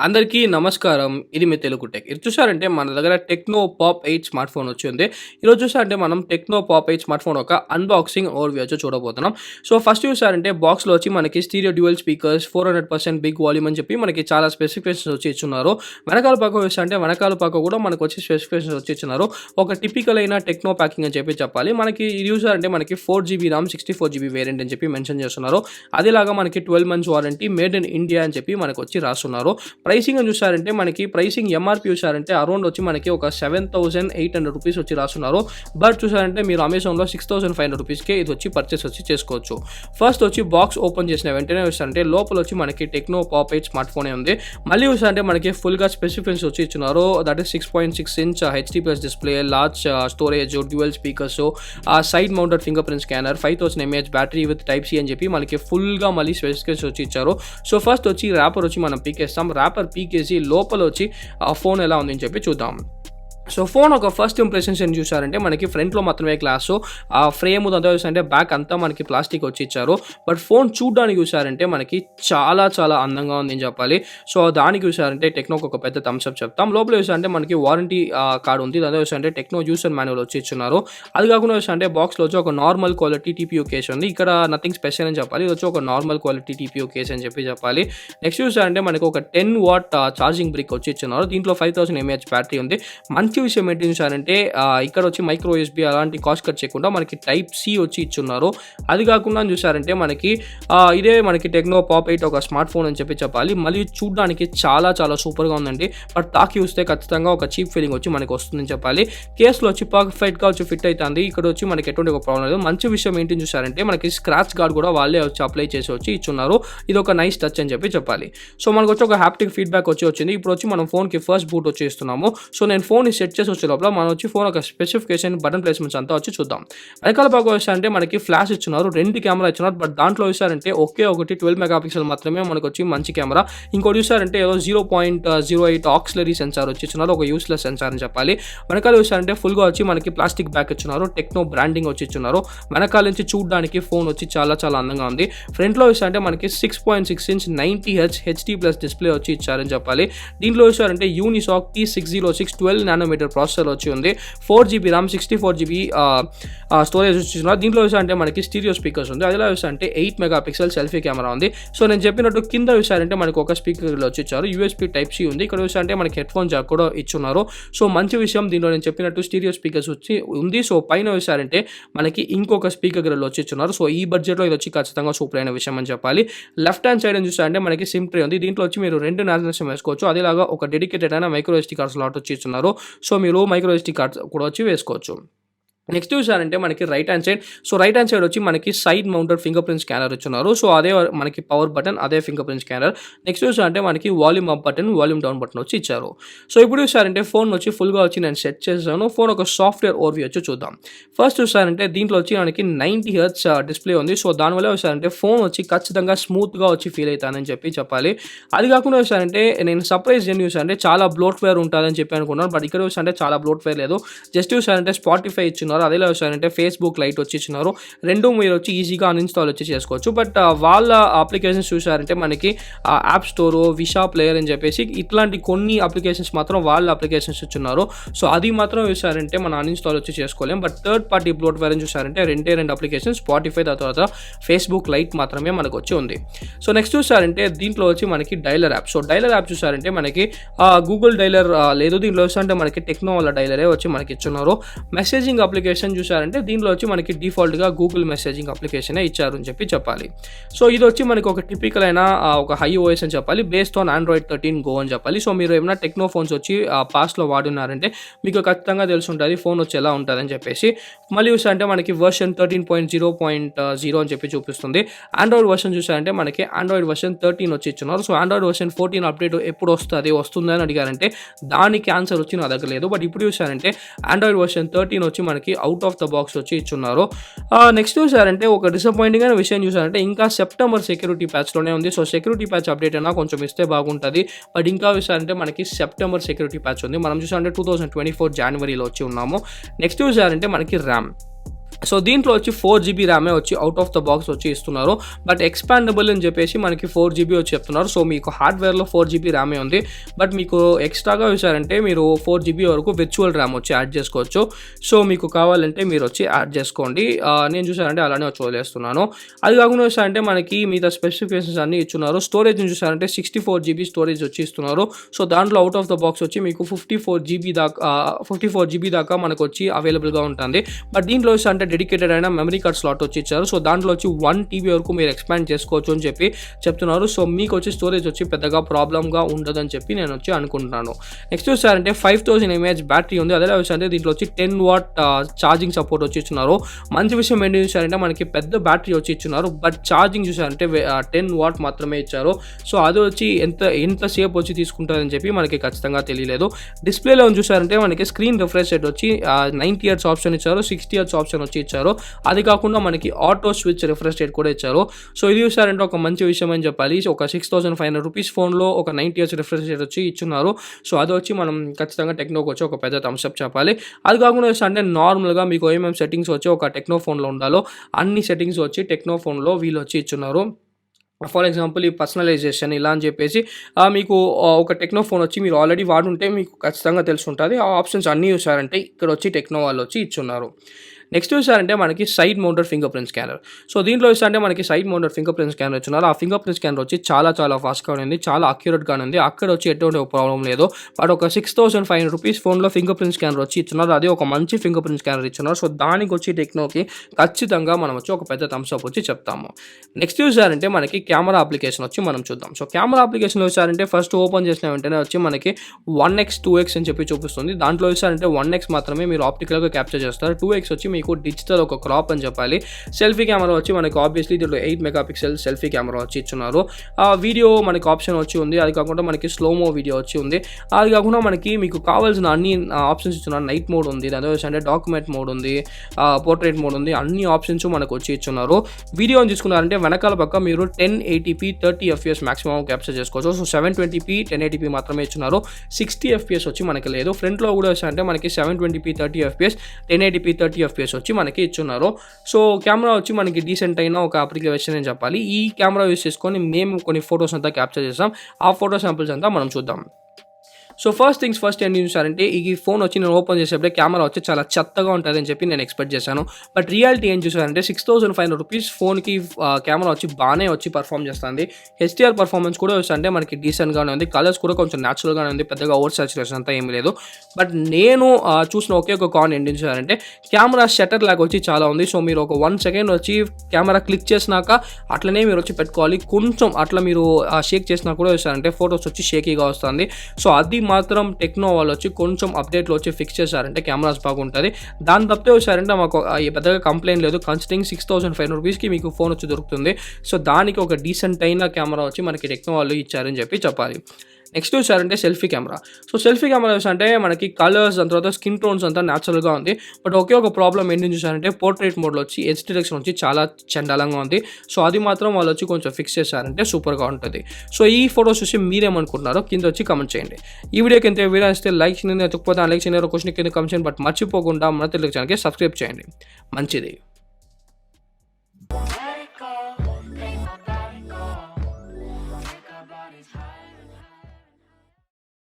అందరికీ నమస్కారం. ఇది మీ తెలుగు టెక్. ఇది చూసారంటే మన దగ్గర టెక్నో పాప్ 8 స్మార్ట్ ఫోన్ వచ్చింది. ఈరోజు చూసారంటే మనం టెక్నో పాప్ 8 స్మార్ట్ ఫోన్ ఒక అన్బాక్సింగ్ ఓవర్‌వ్యూ వచ్చి చూడబోతున్నాం. సో ఫస్ట్ చూసారంటే బాక్స్‌లో వచ్చి మనకి stereo dual speakers, 400% big volume అని చెప్పి మనకి చాలా స్పెసిఫికేషన్స్ వచ్చి ఇచ్చున్నారు. వెనకాల పక్క చూసారంటే వెనకాల పక్క కూడా మనకు వచ్చి స్పెసిఫికేషన్స్ వచ్చి ఇచ్చున్నారు. ఒక టిపికల్ అయిన టెక్నో ప్యాకింగ్ అని చెప్పి చెప్పాలి. మనకి ఇది చూసారంటే మనకి 4 GB ర్యామ్, 64 GB వేరియంట్ అని చెప్పి మెన్షన్ చేస్తున్నారు. అదేలాగా మనకి 12 months warranty, made in India అని చెప్పి మనకు వచ్చి రాస్తున్నారు. ప్రైసింగ్ అని చూసారంటే మనకి ప్రైసింగ్ ఎంఆర్పి చూసారంటే అరౌండ్ వచ్చి మనకి ఒక 7,800 రూపీస్ వచ్చి రాస్తున్నారు. బట్ చూసారంటే మీరు అమెజాన్లో 6,500 రూపీస్కే ఇది వచ్చి పర్చేస్ వచ్చి చేసుకోవచ్చు. ఫస్ట్ వచ్చి బాక్స్ ఓపెన్ చేసిన వెంటనే చూసారంటే లోపల వచ్చి మనకి టెక్నో పాప్ 8 స్మార్ట్ ఫోనే ఉంది. మళ్ళీ చూసారంటే మనకి ఫుల్గా స్పెసిఫికేషన్స్ వచ్చి ఇచ్చినారు. That is 6.6 inch HD plus display, large storage, dual speakers, side mounted fingerprint scanner, 5000 mAh battery with type C అని చెప్పి మనకి ఫుల్గా మళ్ళీ స్పెసిఫికేషన్స్ వచ్చి ఇచ్చారు. సో ఫస్ట్ వచ్చి ర్యాపర్ వచ్చి మనం పీకేస్తాం. ర్యాపర్ పీకేసి లోపల వచ్చి ఆ ఫోన్ ఎలా ఉందని చెప్పి చూద్దాం. సో ఫోన్ ఒక ఫస్ట్ ఇంప్రెషన్స్ ఏం చూసారంటే మనకి ఫ్రంట్లో మాత్రమే గ్లాసు, ఆ ఫ్రేమ్ అంతా చూసారంటే బ్యాక్ అంతా మనకి ప్లాస్టిక్ వచ్చి ఇచ్చారు. బట్ ఫోన్ చూడడానికి చూసారంటే మనకి చాలా చాలా అందంగా ఉంది అని చెప్పాలి. సో దానికి చూసారంటే టెక్నోకి ఒక పెద్ద థమ్స్అప్ చెప్తాం. లోపల చూసారంటే మనకి వారంటీ కార్డు ఉంది. దాని చూసారంటే టెక్నో యూసర్ మాన్యువల్ వచ్చి ఇచ్చున్నారు. అది కాకుండా చూసారంటే బాక్స్లో వచ్చి ఒక నార్మల్ క్వాలిటీ టీపీయూ కేస్ ఉంది. ఇక్కడ నథింగ్ స్పెషల్ అని చెప్పాలి. ఇది వచ్చి ఒక నార్మల్ క్వాలిటీ టీపీయూ కేస్ అని చెప్పి చెప్పాలి. నెక్స్ట్ చూసారంటే మనకి ఒక 10 వాట్ ఛార్జింగ్ బ్రిక్ వచ్చి ఇచ్చున్నారు. దీంట్లో 5000 mAh బ్యాటరీ ఉంది. మంచి విషయం ఏంటి చూసారంటే ఇక్కడ వచ్చి మైక్రో యూఎస్బీ అలాంటి కాస్ట్ కట్ చేయకుండా మనకి టైప్ సి వచ్చి ఇచ్చున్నారు. అది కాకుండా చూసారంటే మనకి ఇదే మనకి టెక్నో పాప్ 8 ఒక స్మార్ట్ ఫోన్ అని చెప్పి చెప్పాలి. మళ్ళీ చూడడానికి చాలా చాలా సూపర్గా ఉందండి. బట్ తాకి చూస్తే ఖచ్చితంగా ఒక చీప్ ఫీలింగ్ వచ్చి మనకి వస్తుందని చెప్పాలి. కేసులో వచ్చి పర్ఫెక్ట్గా వచ్చి ఫిట్ అవుతుంది. ఇక్కడ వచ్చి మనకి ఎటువంటి ఒక ప్రాబ్లం లేదు. మంచి విషయం ఏంటి చూసారంటే మనకి స్క్రాచ్ గార్డ్ కూడా వాళ్ళే వచ్చి అప్లై చేసి వచ్చి ఇచ్చున్నారు. ఇది ఒక నైస్ టచ్ అని చెప్పి చెప్పాలి. సో మనకు వచ్చి ఒక హ్యాప్టిక్ ఫీడ్బ్యాక్ వచ్చి వచ్చింది. ఇప్పుడు వచ్చి మనం ఫోన్కి ఫస్ట్ బూట్ వచ్చి ఇస్తున్నాము. సో నేను ఫోన్ సెట్ చేసి వచ్చే లోపల మనం వచ్చి ఫోన్ ఒక స్పెసిఫికేషన్, బటన్ ప్లేస్మెంట్స్ అంతా వచ్చి చూద్దాం. వెనకాల పక్క వచ్చారంటే మనకి ఫ్లాష్ ఇచ్చున్నారు, 2 కెమెరా ఇచ్చున్నారు. బట్ దాంట్లో చూసారంటే ఒకే ఒకటి 12 మెగాపిక్సెల్ మాత్రమే మనకు వచ్చి మంచి కెమెరా. ఇంకోటి చూసారంటే ఏదో 0.08 ఆక్సిలరీ సెన్సార్ వచ్చి ఇచ్చున్నారు, ఒక యూస్లెస్ సెన్సార్ అని చెప్పాలి. వెనకాల చూసారంటే ఫుల్గా వచ్చి మనకి ప్లాస్టిక్ బ్యాక్ ఇచ్చున్నారు, టెక్నో బ్రాండింగ్ వచ్చి ఇచ్చున్నారు. వెనకాల నుంచి చూడడానికి ఫోన్ వచ్చి చాలా చాలా అందంగా ఉంది. ఫ్రంట్లో చూసారంటే మనకి 6.6 inch 90Hz HD plus display వచ్చి ఇచ్చారని చెప్పాలి. దీంట్లో చూసారంటే యూనిసాక్ T606 12 నానోమీటర్ ప్రాసెసర్ వచ్చి ఉంది. 4 GB ర్యామ్, 64 GB స్టోరేజ్ వచ్చిస్తున్నారు. దీంట్లో చూసారంటే మనకి స్టీరియో స్పీకర్స్ ఉంది. అదిలా చూసారంటే 8 మెగాపిక్సెల్ సెల్ఫీ కెమెరా ఉంది. సో నేను చెప్పినట్టు కింద చూసారంటే మనకి ఒక స్పీకర్ వచ్చి ఇచ్చారు, యూఎస్బీ టైప్ సి ఉంది. ఇక్కడ చూసారంటే మనకి హెడ్ ఫోన్ జాక్ కూడా ఇచ్చున్నారు. సో మంచి విషయం దీంట్లో నేను చెప్పినట్టు స్టీరియో స్పీకర్స్ వచ్చి ఉంది. సో పైన చూసారంటే మనకి ఇంకొక స్పీకర్ గ్రిల్ వచ్చి ఇచ్చున్నారు. సో ఈ బడ్జెట్లో ఇది వచ్చి ఖచ్చితంగా సూపర్ అయిన విషయం అని చెప్పాలి. లెఫ్ట్ హ్యాండ్ సైడ్ అని చూసారంటే మనకి సిమ్ ట్రే ఉంది. దీంట్లో వచ్చి మీరు 2 నాజిల్స్ వేసుకోవచ్చు. అదేలాగా ఒక డెడికేటెడ్ అయిన మైక్రో ఎస్డీ కార్డ్ స్లాట్ వచ్చి ఇచ్చున్నారు. సో మీరు మైక్రో ఎస్డీ కార్డ్ కూడా వచ్చి వేసుకోవచ్చు. నెక్స్ట్ చూసారంటే మనకి right hand side, so right hand side వచ్చి మనకి side mounted fingerprint scanner ఇచ్చున్నారు. సో అదే మనకి పవర్ బటన్, అదే ఫింగర్ ప్రింట్ స్కానర్. నెక్స్ట్ చూసారంటే మనకి volume up button, volume down button వచ్చి ఇచ్చారు. సో ఇప్పుడు చూసారంటే ఫోన్ వచ్చి ఫుల్గా వచ్చి నేను సెట్ చేశాను. ఫోన్ ఒక సాఫ్ట్వేర్ ఓవర్వ్యూ వచ్చి చూద్దాం. ఫస్ట్ చూసారంటే దీంట్లో వచ్చి మనకి 90Hz డిస్ప్లే ఉంది. సో దానివల్ల చూసారంటే ఫోన్ వచ్చి ఖచ్చితంగా స్మూత్గా వచ్చి ఫీల్ అవుతానని చెప్పి చెప్పాలి. అది కాకుండా చూసారంటే నేను సర్ప్రైజ్ ఏం చూసారంటే చాలా బ్లోట్వేర్ ఉంటుందని చెప్పి అనుకున్నాను. బట్ ఇక్కడ చూసారంటే చాలా బ్లోట్వేర్ లేదు. జస్ట్ చూసారంటే స్పాటిఫై ఇచ్చున్నారు, అదేలా చూసారంటే ఫేస్బుక్ లైట్ వచ్చి ఇచ్చినారు. రెండు మీరు వచ్చి ఈజీగా అన్ఇన్స్టాల్ వచ్చి చేసుకోవచ్చు. బట్ వాళ్ళ అప్లికేషన్స్ చూసారంటే మనకి యాప్ స్టోరు, విషా ప్లేయర్ అని చెప్పేసి ఇట్లాంటి కొన్ని అప్లికేషన్స్ మాత్రం వాళ్ళ అప్లికేషన్స్ ఇచ్చున్నారు. సో అది మాత్రం చూసారంటే మనం అన్ఇన్స్టాల్ వచ్చి చేసుకోలేం. బట్ థర్డ్ పార్టీ బ్లోట్వేర్ అని చూసారంటే రెండు అప్లికేషన్స్, స్పాటిఫై తర్వాత ఫేస్బుక్ లైట్ మాత్రమే మనకు వచ్చి ఉంది. సో నెక్స్ట్ చూసారంటే దీంట్లో వచ్చి మనకి dialler app. So dialler app చూసారంటే మనకి గూగుల్ డైలర్ లేదు. దీంట్లో చూసారంటే మనకి టెక్నో వాళ్ళ డైలరే వచ్చి మనకి ఇచ్చున్నారు. మెసేజింగ్ అప్లికేషన్ చూసారంటే దీంట్లో వచ్చి మనకి డిఫాల్ట్గా గూగుల్ మెసేజింగ్ అప్లికేషనే ఇచ్చారు అని చెప్పి చెప్పాలి. సో ఇది వచ్చి మనకి ఒక టిపికల్ అయిన ఒక హై ఓఎస్ అని చెప్పాలి, బేస్డ్ ఆన్ ఆండ్రాయిడ్ 13 గో అని చెప్పాలి. సో మీరు ఏమైనా టెక్నో ఫోన్స్ వచ్చి పాస్ట్లో వాడున్నారంటే మీకు ఖచ్చితంగా తెలిసి ఉంటుంది ఫోన్ వచ్చి ఎలా ఉంటుందని చెప్పేసి. మళ్ళీ చూసారంటే మనకి వర్షన్ 13.0.0 అని చెప్పి చూపిస్తుంది. ఆండ్రాయిడ్ వర్షన్ చూసారంటే మనకి ఆండ్రాయిడ్ వర్షన్ 13 వచ్చి ఇచ్చున్నారు. సో ఆండ్రాయిడ్ వర్షన్ 14 అప్డేట్ ఎప్పుడు వస్తుందని అడిగారంటే దానికి ఆన్సర్ వచ్చి నా దగ్గర లేదు. బట్ ఇప్పుడు చూసారంటే ఆండ్రాయిడ్ వర్షన్ 13 వచ్చి మనకి అవుట్ ఆఫ్ ద బాక్స్ వచ్చి ఇచ్చున్నారు. నెక్స్ట్ చూసారంటే ఒక డిసప్పాయింటింగ్ అయిన విషయం చూసారంటే ఇంకా సెప్టెంబర్ సెక్యూరిటీ ప్యాచ్లోనే ఉంది. సో సెక్యూరిటీ ప్యాచ్ అప్డేట్ అయినా కొంచెం ఇస్తే బాగుంటుంది. బట్ ఇంకా చూసారంటే మనకి సెప్టెంబర్ సెక్యూరిటీ ప్యాచ్ ఉంది. మనం చూసారంటే 2024 జనవరిలో వచ్చి ఉన్నాము. నెక్స్ట్ చూసారంటే మనకి ర్యామ్. సో దీంట్లో వచ్చి 4 జీబీ ర్యామే వచ్చి అవుట్ ఆఫ్ ద బాక్స్ వచ్చి ఇస్తున్నారు. బట్ ఎక్స్పాండబుల్ అని చెప్పేసి మనకి 4 జీబీ వచ్చి చెప్తున్నారు. సో మీకు హార్డ్వేర్లో 4 జీబీ ర్యామే ఉంది. బట్ మీకు ఎక్స్ట్రాగా చూసారంటే మీరు 4 జీబీ వరకు విర్చువల్ ర్యామ్ వచ్చి యాడ్ చేసుకోవచ్చు. సో మీకు కావాలంటే మీరు వచ్చి యాడ్ చేసుకోండి. నేను చూసారంటే అలానే వచ్చి వదిలేస్తున్నాను. అది కాకుండా చూసారంటే మనకి మిగతా స్పెసిఫికేషన్స్ అన్ని ఇచ్చున్నారు. స్టోరేజ్ చూసారంటే 64 జీబీ స్టోరేజ్ వచ్చి ఇస్తున్నారు. సో దాంట్లో అవుట్ ఆఫ్ ద బాక్స్ వచ్చి మీకు 54 జీబీ దాకా మనకు వచ్చి అవైలబుల్గా ఉంటుంది. బట్ దీంట్లో అంటే డెడికేటెడ్ అయిన మెమరీ కార్డ్ స్లాట్ వచ్చి ఇచ్చారు. సో దాంట్లో వచ్చి 1 TB వరకు మీరు ఎక్స్పాండ్ చేసుకోవచ్చు అని చెప్పి చెప్తున్నారు. సో మీకు వచ్చి స్టోరేజ్ వచ్చి పెద్దగా ప్రాబ్లంగా ఉండదని చెప్పి నేను వచ్చి అనుకుంటున్నాను. నెక్స్ట్ చూసారంటే 5000 mAh బ్యాటరీ ఉంది. అదే వచ్చి దీంట్లో వచ్చి 10 వాట్ ఛార్జింగ్ సపోర్ట్ వచ్చి ఇచ్చున్నారు. మంచి విషయం ఏంటి చూసారంటే మనకి పెద్ద బ్యాటరీ వచ్చి ఇచ్చున్నారు. బట్ ఛార్జింగ్ చూసారంటే 10 వాట్ మాత్రమే ఇచ్చారు. సో అది వచ్చి ఎంతసేపు వచ్చి తీసుకుంటారని చెప్పి మనకి ఖచ్చితంగా తెలియలేదు. డిస్ప్లేలో చూసారంటే మనకి స్క్రీన్ రిఫ్రెష్ రేట్ వచ్చి 90 Hz ఆప్షన్ ఇచ్చారు, 60 Hz ఆప్షన్ వచ్చి ఇచ్చారు. అది కాకుండా మనకి ఆటో స్విచ్ రిఫ్రెష్ రేట్ కూడా ఇచ్చారు. సో ఇది చూసారంటే ఒక మంచి విషయం అని చెప్పాలి. ఒక 6500 రూపీస్ ఫోన్లో ఒక 90 Hz రిఫ్రెష్ రేట్ వచ్చి ఇచ్చున్నారు. సో అది వచ్చి మనం ఖచ్చితంగా టెక్నోకి వచ్చి ఒక పెద్ద థమ్స్ అప్ చెప్పాలి. అది కాకుండా అంటే నార్మల్గా మీకు ఏమేమి సెట్టింగ్స్ వచ్చి ఒక టెక్నో ఫోన్లో ఉండాలో అన్ని సెట్టింగ్స్ వచ్చి టెక్నో ఫోన్లో వీళ్ళు వచ్చి ఇచ్చున్నారు. ఫర్ ఎగ్జాంపుల్ ఈ పర్సనలైజేషన్ ఇలా అని చెప్పేసి మీకు ఒక టెక్నో ఫోన్ వచ్చి మీరు ఆల్రెడీ వాడుంటే మీకు ఖచ్చితంగా తెలిసి ఉంటుంది. ఆ ఆప్షన్స్ అన్నీ చూసారంటే ఇక్కడ వచ్చి టెక్నో వాళ్ళు వచ్చి ఇచ్చున్నారు. నెక్స్ట్ చూసారంటే మనకి side mounted fingerprint scanner. So దీంట్లో చూసారంటే మనకి side mounted fingerprint scanner ఇచ్చున్నారు. ఆ ఫింగర్ ప్రింట్ స్కానర్ వచ్చి చాలా ఫాస్ట్గా ఉంది, చాలా అక్యురేట్గా ఉంది. అక్కడ వచ్చి ఎటువంటి ప్రాబ్లం లేదు. బట్ ఒక 6500 రూపీస్ ఫోన్లో ఫింగర్ ప్రింట్ స్కానర్ వచ్చి ఇచ్చున్నారు. అదే ఒక మంచి ఫింగర్ ప్రింట్ స్కానర్ ఇచ్చున్నారు. సో దానికి వచ్చి టెక్నోకి ఖచ్చితంగా మనం వచ్చి ఒక పెద్ద థమ్స్ అప్ వచ్చి చెప్తాము. నెక్స్ట్ చూసారంటే మనకి కెమెరా అప్లికేషన్ వచ్చి మనం చూద్దాం. సో కెమెరా అప్లికేషన్లో చూసారంటే ఫస్ట్ ఓపెన్ చేసిన వెంటనే వచ్చి మనకి 1x 2x అని చెప్పి చూపిస్తుంది. దాంట్లో చూసారంటే 1x మాత్రమే మీరు ఆప్టికల్గా క్యాప్చర్ చేస్తారు. 2x వచ్చి మీకు డిజిటల్ ఒక క్రాప్ అని చెప్పాలి. సెల్ఫీ కెమెరా వచ్చి మనకి ఆబ్వియస్లీ దీంట్లో 8 మెగాపిక్సెల్ సెల్ఫీ కెమెరా వచ్చి ఇచ్చున్నారు. వీడియో మనకి ఆప్షన్ వచ్చి ఉంది. అది కాకుండా మనకి స్లోమో వీడియో వచ్చి ఉంది. అది కాకుండా మనకి మీకు కావాల్సిన అన్ని ఆప్షన్స్ ఇచ్చున్నారు. నైట్ మోడ్ ఉంది, దాని అంటే డాక్యుమెంట్ మోడ్ ఉంది, పోర్ట్రేట్ మోడ్ ఉంది, అన్ని ఆప్షన్స్ మనకు వచ్చి ఇచ్చున్నారు. వీడియోని తీసుకున్నారంటే వెనకాల పక్క మీరు 1080p 30 FPS మాక్సిమం క్యాప్చర్ చేసుకోవచ్చు. సో 720p 1080p మాత్రమే ఇచ్చున్నారు. 60 FPS వచ్చి మనకి లేదు. ఫ్రంట్లో కూడా అంటే మనకి 720p 30 FPS 1080p 30 FPS వచ్చి మనకి ఇచ్చున్నారు. సో కెమెరా వచ్చి మనకి డీసెంట్ అయిన ఒక అప్లికేషన్ అని చెప్పాలి. ఈ కెమెరా యూస్ చేసుకొని మేము కొన్ని ఫొటోస్ అంతా క్యాప్చర్ చేస్తాం. ఆ ఫోటో శాంపిల్స్ అంతా మనం చూద్దాం. సో ఫస్ట్ థింగ్స్ ఫస్ట్ ఏంటి చూసారంటే ఈ ఫోన్ వచ్చి నేను ఓపెన్ చేసేప్పుడే కెమెరా వచ్చి చాలా చెత్తగా ఉంటుందని చెప్పి నేను ఎక్స్పెక్ట్ చేశాను. బట్ రియాలిటీ ఏం చూసారంటే 6500 రూపీస్ ఫోన్కి కెమెరా వచ్చి బాగానే వచ్చి పర్ఫామ్ చేస్తుంది. హెచ్డిఆర్ పర్ఫార్మెన్స్ కూడా చూసారంటే మనకి డీసెంట్గానే ఉంది. కలర్స్ కూడా కొంచెం న్యాచురల్గానే ఉంది, పెద్దగా ఓవర్ సాచురేషన్ అంతా ఏమీ లేదు. బట్ నేను చూసిన ఒకే ఒక కాన్ ఏంటి చూసారంటే కెమెరా షటర్ లాగా వచ్చి చాలా ఉంది. సో మీరు ఒక 1 సెకండ్ వచ్చి కెమెరా క్లిక్ చేసినాక అట్లనే మీరు వచ్చి పెట్టుకోవాలి. కొంచెం అట్లా మీరు షేక్ చేసినా కూడా చూసారంటే ఫొటోస్ వచ్చి షేకీగా వస్తుంది. సో అది మాత్రం టెక్నో వాళ్ళు వచ్చి కొంచెం అప్డేట్లో వచ్చి ఫిక్స్ చేశారంటే కెమెరాస్ బాగుంటుంది. దాని తప్పితే వచ్చారంటే మాకు పెద్దగా కంప్లైంట్ లేదు. కన్సిడరింగ్ 6500 రూపీస్కి మీకు ఫోన్ వచ్చి దొరుకుతుంది. సో దానికి ఒక డీసెంట్ అయిన కెమెరా వచ్చి మనకి టెక్నో వాళ్ళు ఇచ్చారని చెప్పి చెప్పాలి. నెక్స్ట్ వచ్చారంటే selfie camera. So selfie camera అంటే మనకి కలర్స్ దాని తర్వాత స్కిన్ టోన్స్ అంతా న్యాచురల్గా ఉంది. బట్ ఒకే ఒక ప్రాబ్లం ఏంటి చూసారంటే పోర్ట్రేట్ మోడ్లో వచ్చి ఎడ్జ్ డిటెక్షన్ వచ్చి చాలా చండాలంగా ఉంది. సో అది మాత్రం వాళ్ళు వచ్చి కొంచెం ఫిక్స్ చేశారంటే సూపర్గా ఉంటుంది. సో ఈ ఫోటోస్ చూసి మీరేమనుకుంటున్నారో కింద వచ్చి కమెంట్ చేయండి. ఈ వీడియోకి ఎంత వీడియో ఇస్తే లైక్ చేయండి, ఎత్తుకుపోతే లైక్ చేయండి, క్వశ్చన్ కింద కమెంట్ చేయండి. బట్ మర్చిపోకుండా మన తెలుగు ఛానల్కి సబ్స్క్రైబ్ చేయండి. మంచిది.